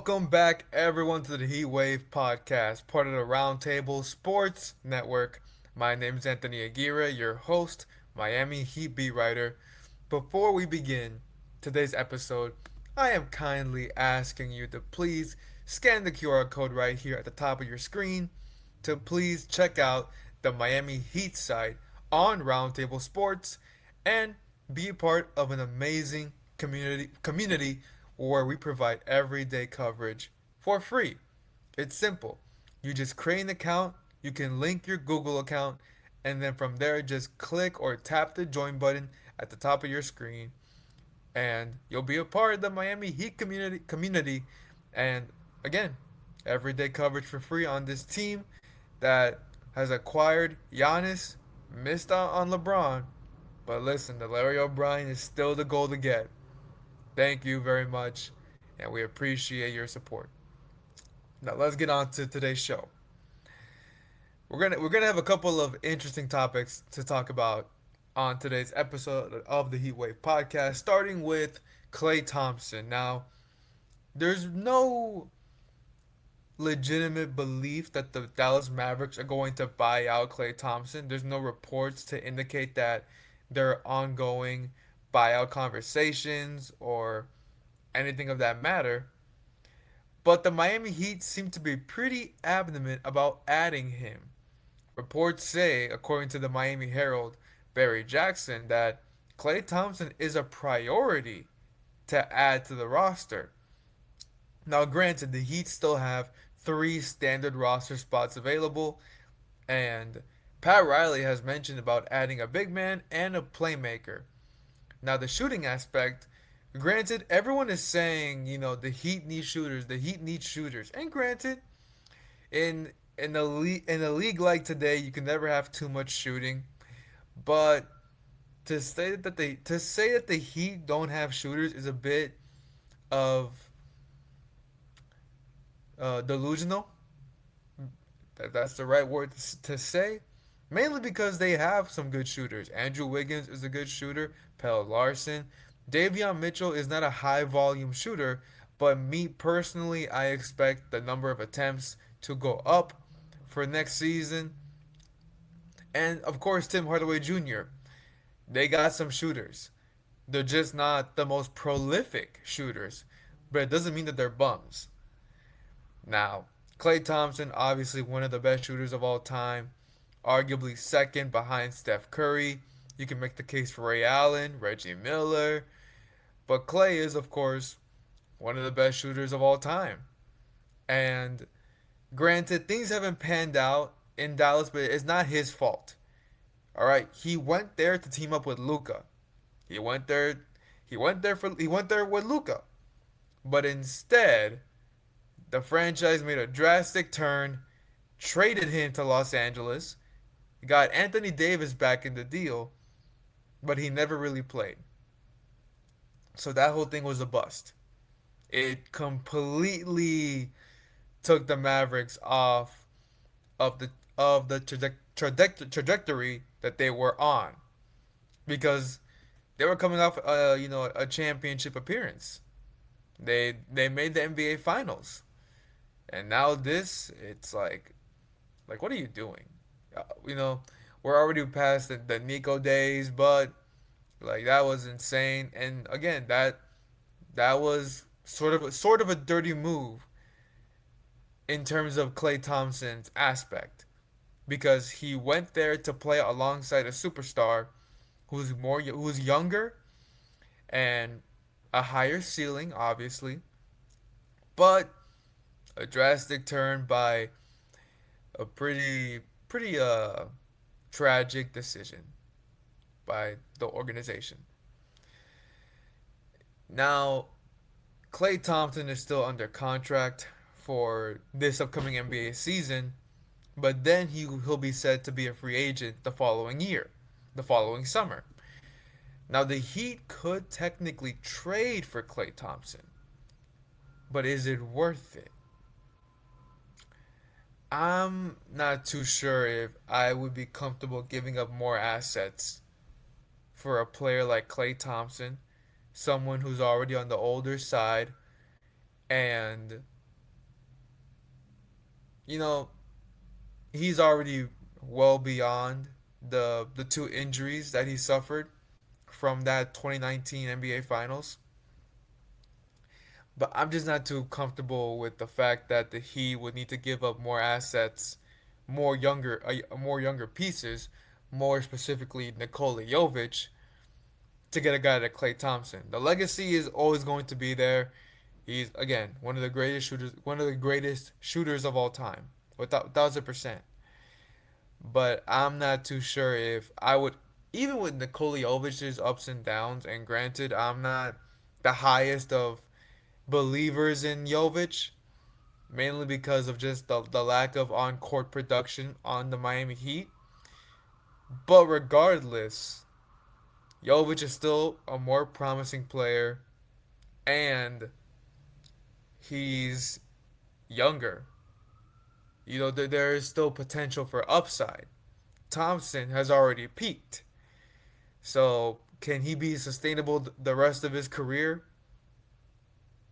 Welcome back, everyone, to the HeatWave Podcast, part of the Roundtable Sports Network. My name is Anthony Aguirre, your host, Miami Heat beat writer. Before we begin today's episode, I am kindly asking you to please scan the QR code right here at the top of your screen to please check out the Miami Heat site on Roundtable Sports and be a part of an amazing community where we provide everyday coverage for free. It's simple. You just create an account, you can link your Google account, and then from there just click or tap the join button at the top of your screen and you'll be a part of the Miami Heat community and again, everyday coverage for free on this team that has acquired Giannis, missed out on LeBron, but listen, the Larry O'Brien is still the goal to get. Thank you very much, and we appreciate your support. Now let's get on to today's show. We're gonna have a couple of interesting topics to talk about on today's episode of the HeatWave Podcast, starting with Klay Thompson. Now, there's no legitimate belief that the Dallas Mavericks are going to buy out Klay Thompson. There's no reports to indicate that there are ongoing buyout conversations or anything of that matter. But the Miami Heat seem to be pretty adamant about adding him. Reports say, according to the Miami Herald, Barry Jackson, that Klay Thompson is a priority to add to the roster. Now, granted, the Heat still have three standard roster spots available, and Pat Riley has mentioned about adding a big man and a playmaker. Now, the shooting aspect, granted, everyone is saying, the Heat needs shooters, the Heat needs shooters. And granted, in a league like today, you can never have too much shooting. But to say that the Heat don't have shooters is a bit of delusional. That's the right word to say. Mainly because they have some good shooters. Andrew Wiggins is a good shooter. Pelle Larson. Davion Mitchell is not a high volume shooter, but me personally, I expect the number of attempts to go up for next season. And of course, Tim Hardaway Jr. They got some shooters. They're just not the most prolific shooters, but it doesn't mean that they're bums. Now, Klay Thompson, obviously one of the best shooters of all time, arguably second behind Steph Curry. You can make the case for Ray Allen, Reggie Miller, but Klay is, of course, one of the best shooters of all time. And granted, things haven't panned out in Dallas, but it's not his fault. All right, he went there to team up with Luka. He went there. He went there with Luka. But instead, the franchise made a drastic turn, traded him to Los Angeles, got Anthony Davis back in the deal, but he never really played. So that whole thing was a bust. It completely took the Mavericks off of the trajectory that they were on because they were coming off a championship appearance. They made the NBA Finals, and now this it's like what are you doing? You know, we're already past the Nico days, but like that was insane. And again, that was sort of a dirty move in terms of Klay Thompson's aspect because he went there to play alongside a superstar who's younger and a higher ceiling, obviously, but a drastic turn by a pretty tragic decision by the organization. Now, Klay Thompson is still under contract for this upcoming NBA season, but then he'll be said to be a free agent the following year, the following summer. Now, the Heat could technically trade for Klay Thompson, but is it worth it? I'm not too sure if I would be comfortable giving up more assets for a player like Klay Thompson, someone who's already on the older side, and you know, he's already well beyond the two injuries that he suffered from that 2019 NBA Finals. But I'm just not too comfortable with the fact that the Heat would need to give up more assets, more younger pieces, more specifically Nikola Jovic, to get a guy like Klay Thompson. The legacy is always going to be there. He's again one of the greatest shooters of all time, without 1,000%. But I'm not too sure if I would, even with Nikola Jovic's ups and downs. And granted, I'm not the highest of believers in Jovic, mainly because of just the lack of on court production on the Miami Heat. But regardless, Jovic is still a more promising player, and he's younger. There is still potential for upside. Thompson has already peaked. So, can he be sustainable the rest of his career?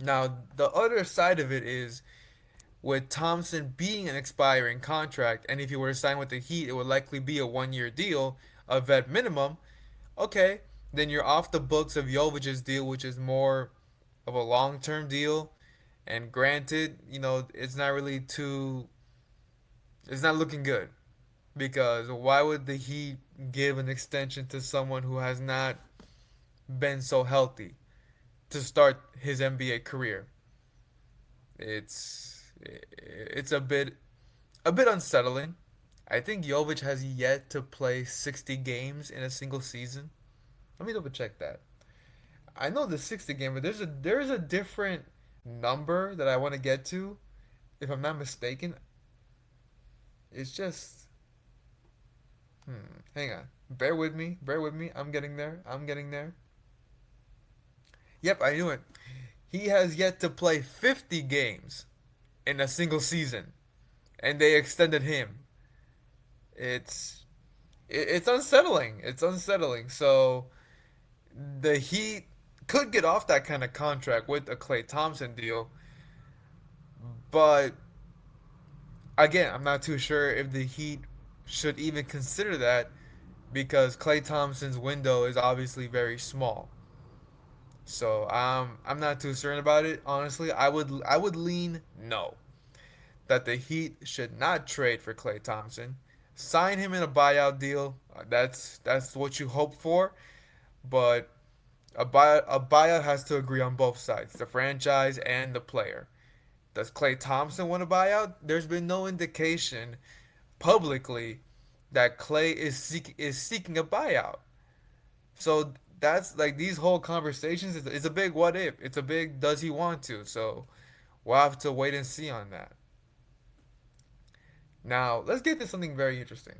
Now, the other side of it is with Thompson being an expiring contract, and if he were to sign with the Heat, it would likely be a 1 year deal, a vet minimum. Okay, then you're off the books of Jovic's deal, which is more of a long term deal. And granted, it's not looking good. Because why would the Heat give an extension to someone who has not been so healthy to start his NBA career? It's a bit unsettling. I think Jovic has yet to play 60 games in a single season. Let me double check that. I know the 60 game, but there's a different number that I want to get to. If I'm not mistaken, it's just hang on. Bear with me. Bear with me. I'm getting there. I'm getting there. Yep, I knew it. He has yet to play 50 games in a single season, and they extended him. It's it's unsettling. It's unsettling. So the Heat could get off that kind of contract with a Klay Thompson deal, but again, I'm not too sure if the Heat should even consider that because Klay Thompson's window is obviously very small. So I'm not too certain about it. Honestly, I would lean no, that the Heat should not trade for Klay Thompson. Sign him in a buyout deal. That's what you hope for, but a buyout has to agree on both sides, the franchise and the player. Does Klay Thompson want a buyout? There's been no indication publicly that Klay is seeking a buyout. So that's like these whole conversations is a big what if. It's a big does he want to. So we'll have to wait and see on that. Now, let's get to something very interesting.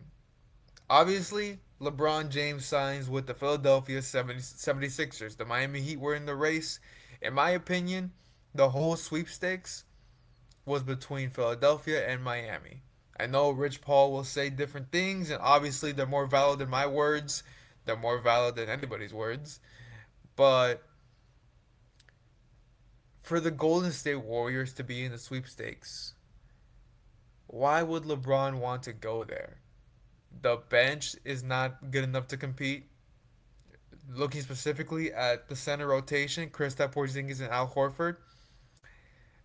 Obviously, LeBron James signs with the Philadelphia 76ers. The Miami Heat were in the race. In my opinion, the whole sweepstakes was between Philadelphia and Miami. I know Rich Paul will say different things, and obviously they're more valid than my words. They're more valid than anybody's words. But for the Golden State Warriors to be in the sweepstakes, why would LeBron want to go there? The bench is not good enough to compete. Looking specifically at the center rotation, Kristaps Porzingis and Al Horford,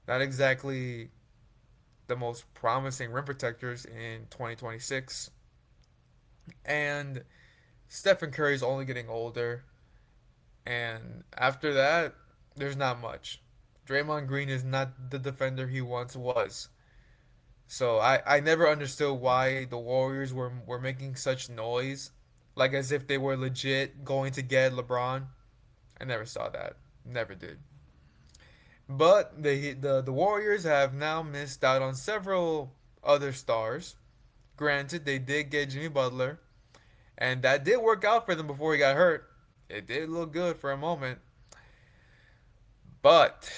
not exactly the most promising rim protectors in 2026. And Stephen Curry is only getting older. And after that, there's not much. Draymond Green is not the defender he once was. So I never understood why the Warriors were making such noise, like as if they were legit going to get LeBron. I never saw that. Never did. But the Warriors have now missed out on several other stars. Granted, they did get Jimmy Butler, and that did work out for them before he got hurt. It did look good for a moment. But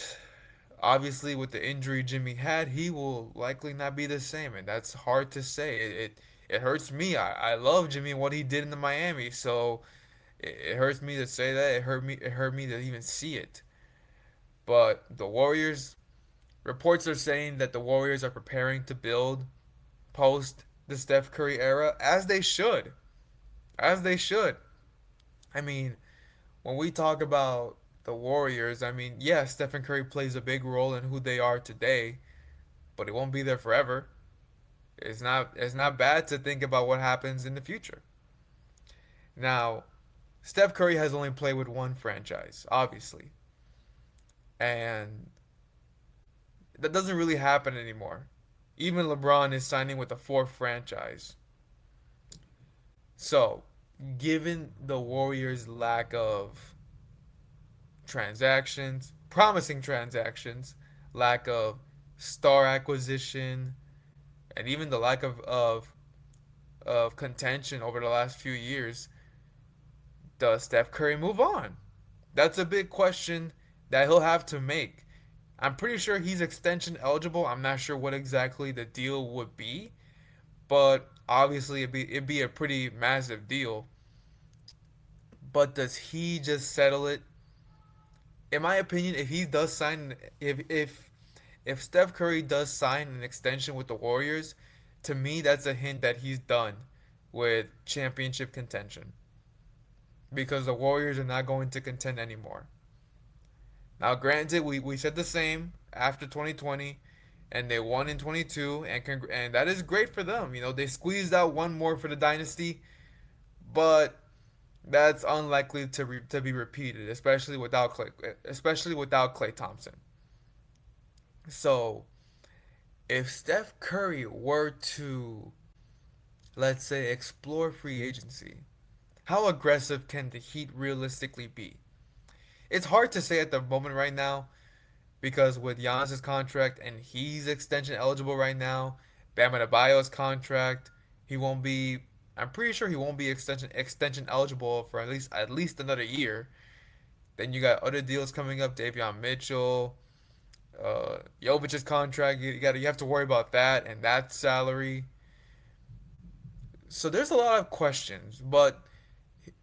obviously, with the injury Jimmy had, he will likely not be the same, and that's hard to say. It hurts me. I love Jimmy and what he did in the Miami, so it hurts me to say that. It hurt me to even see it. But the Warriors, Reports are saying that the Warriors are preparing to build post the Steph Curry era, as they should. As they should. I mean, when we talk about the Warriors, I mean, yes, Stephen Curry plays a big role in who they are today, but it won't be there forever. It's not bad to think about what happens in the future. Now, Steph Curry has only played with one franchise, obviously. And that doesn't really happen anymore. Even LeBron is signing with a fourth franchise. So, given the Warriors' lack of transactions, promising transactions, lack of star acquisition, and even the lack of contention over the last few years, does Steph Curry move on? That's a big question that he'll have to make. I'm pretty sure he's extension eligible. I'm not sure what exactly the deal would be, but obviously it'd be a pretty massive deal. But does he just settle it? In my opinion, if he does sign, if Steph Curry does sign an extension with the Warriors, to me that's a hint that he's done with championship contention because the Warriors are not going to contend anymore. Now, granted, we said the same after 2020, and they won in 22, and that is great for them. You know, they squeezed out one more for the dynasty, but that's unlikely to be repeated, especially without Klay Thompson. So, if Steph Curry were to, let's say, explore free agency, how aggressive can the Heat realistically be? It's hard to say at the moment right now because with Giannis's contract and he's extension eligible right now, Bam Adebayo's contract, he won't be. I'm pretty sure he won't be extension eligible for at least another year. Then you got other deals coming up, Davion Mitchell, Jovic's contract. You have to worry about that and that salary. So there's a lot of questions, but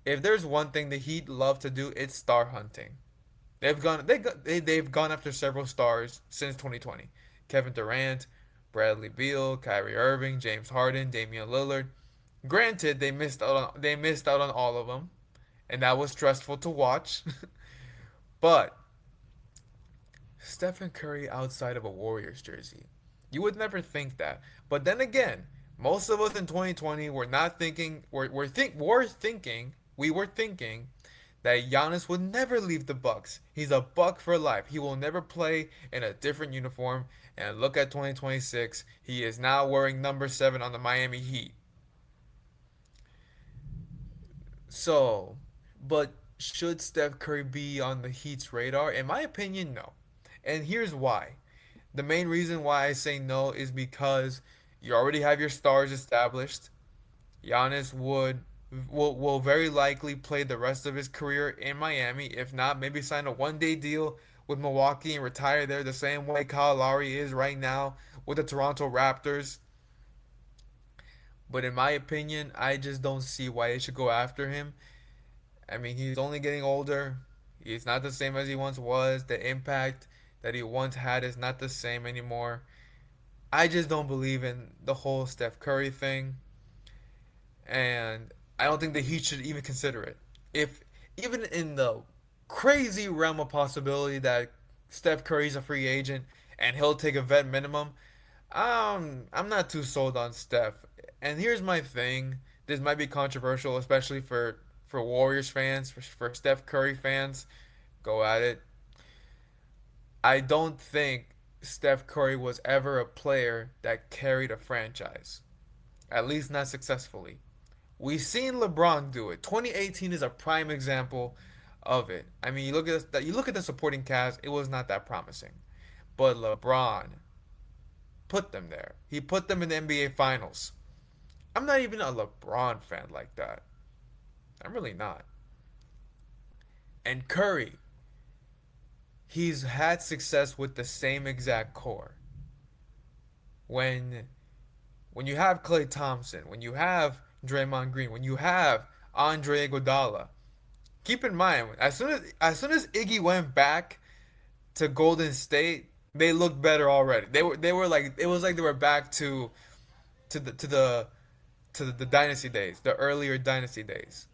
if there's one thing the Heat love to do, it's star hunting. They've gone after several stars since 2020. Kevin Durant, Bradley Beal, Kyrie Irving, James Harden, Damian Lillard. Granted, they missed out on all of them, and that was stressful to watch. But Stephen Curry outside of a Warriors jersey, you would never think that. But then again, most of us in 2020 were not thinking. We were thinking that Giannis would never leave the Bucks. He's a Buck for life. He will never play in a different uniform. And look at 2026. He is now wearing number 7 on the Miami Heat. So, but should Steph Curry be on the Heat's radar? In my opinion, no. And here's why. The main reason why I say no is because you already have your stars established. Giannis will very likely play the rest of his career in Miami. If not, maybe sign a one-day deal with Milwaukee and retire there the same way Kyle Lowry is right now with the Toronto Raptors. But in my opinion, I just don't see why they should go after him. I mean, he's only getting older. He's not the same as he once was. The impact that he once had is not the same anymore. I just don't believe in the whole Steph Curry thing. And I don't think the Heat should even consider it. If even in the crazy realm of possibility that Steph Curry's a free agent and he'll take a vet minimum, I'm not too sold on Steph. And here's my thing. This might be controversial, especially for Warriors fans, for Steph Curry fans. Go at it. I don't think Steph Curry was ever a player that carried a franchise, at least not successfully. We've seen LeBron do it. 2018 is a prime example of it. I mean, you look at the supporting cast, it was not that promising. But LeBron put them there. He put them in the NBA Finals. I'm not even a LeBron fan like that. I'm really not. And Curry, he's had success with the same exact core. When when you have Klay Thompson, when you have Draymond Green, when you have Andre Iguodala, keep in mind as soon as Iggy went back to Golden State, They looked better already. They were like it was like they were back to the to the the dynasty days, the earlier dynasty days.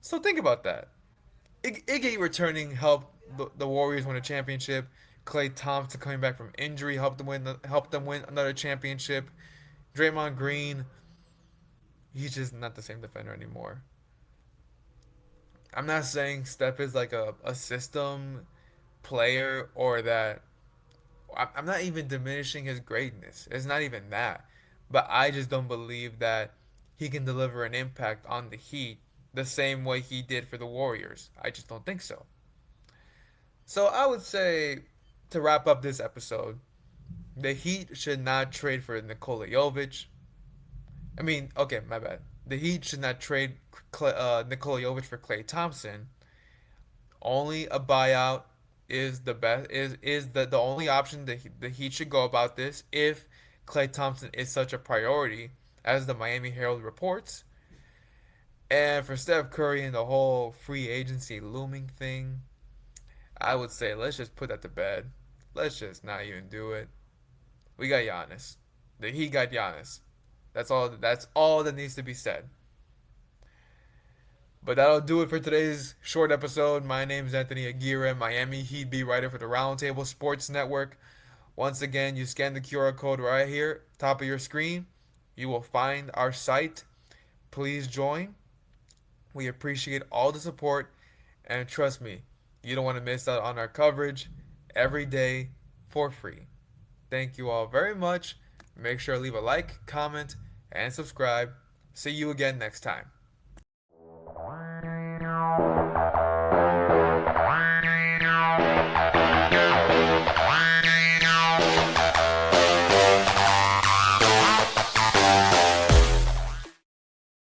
So think about that. Iggy returning helped the Warriors win a championship. Klay Thompson coming back from injury helped them win another championship. Draymond Green, he's just not the same defender anymore. I'm not saying Steph is like a system player or that I'm not even diminishing his greatness. It's not even that. But I just don't believe that he can deliver an impact on the Heat the same way he did for the Warriors. I just don't think so. So I would say to wrap up this episode, the Heat should not trade for Nikola Jovic. I mean, okay, my bad. The Heat should not trade Nikola Jovic for Klay Thompson. Only a buyout is the best is the only option that the Heat should go about this if Klay Thompson is such a priority as the Miami Herald reports. And for Steph Curry and the whole free agency looming thing, I would say let's just put that to bed. Let's just not even do it. We got Giannis. The Heat got Giannis. That's all that needs to be said. But that'll do it for today's short episode. My name is Anthony Aguirre, Miami Heat beat writer for the Roundtable Sports Network. Once again, you scan the QR code right here, top of your screen. You will find our site. Please join. We appreciate all the support, and trust me, you don't want to miss out on our coverage every day for free. Thank you all very much. Make sure to leave a like, comment, and subscribe. See you again next time.